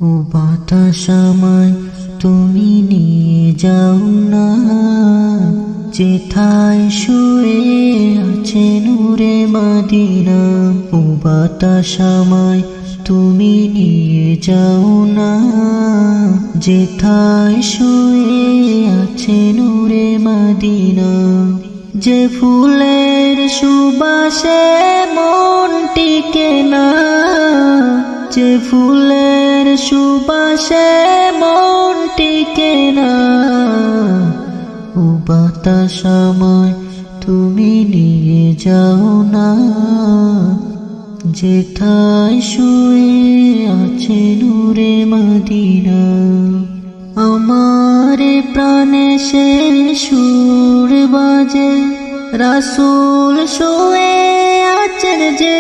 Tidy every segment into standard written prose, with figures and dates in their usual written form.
ও বাতাস আমায় তুমি নিয়ে যাও না, যেথায় শুয়ে আছে নূরে মদিনা। ও বাতাস আমায় তুমি নিয়ে যাও না, যেথায় শুয়ে আছে নূরে মদিনা। যে ফুলের সুবাসে মন টিকে না, যে ফুলের সুবাসে মন টিকে না। ও বাতাস আমায় তুমি নিয়ে যাও না, যেথায় শুয়ে আছে নূরে মদিনা। আমার প্রাণে সে সুর বাজে, রাসূল শুয়ে আছেন যে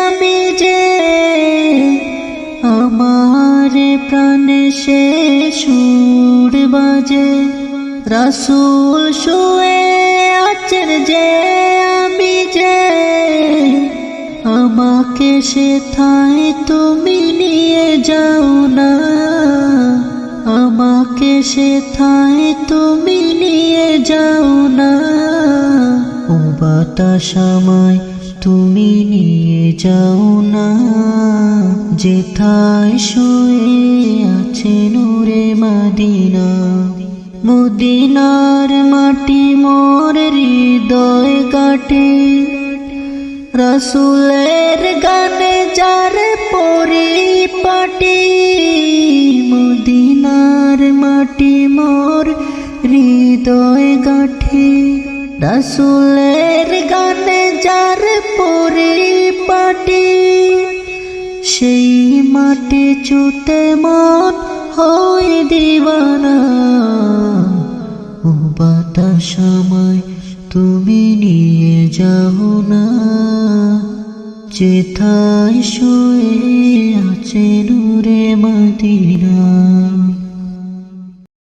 আমি যে। আমার প্রাণে সে সুর বাজে, রাসূল শুয়ে আছেন যে আমি যে। আমাকে সেথায় তুমি নিয়ে যাও না, আমাকে সেথায় তুমি নিয়ে যাও না। ও বাতাস আমায় তুমি নিয়ে যাও না, যেথায় শুয়ে আছে নূরে মদিনা। মদিনার মাটি মোর হৃদয় কাটে, রাসূলের গানে যার পরিপাটি। মদিনার মাটি মোর হৃদয় গাঁঠে, রাসূলের গানে যার পরিপাটি। সেই মাটি ছুঁতে মন হয় দিওয়ানা। ও বাতাস আমায় তুমি নিয়ে যাও না, যেথায় শুয়ে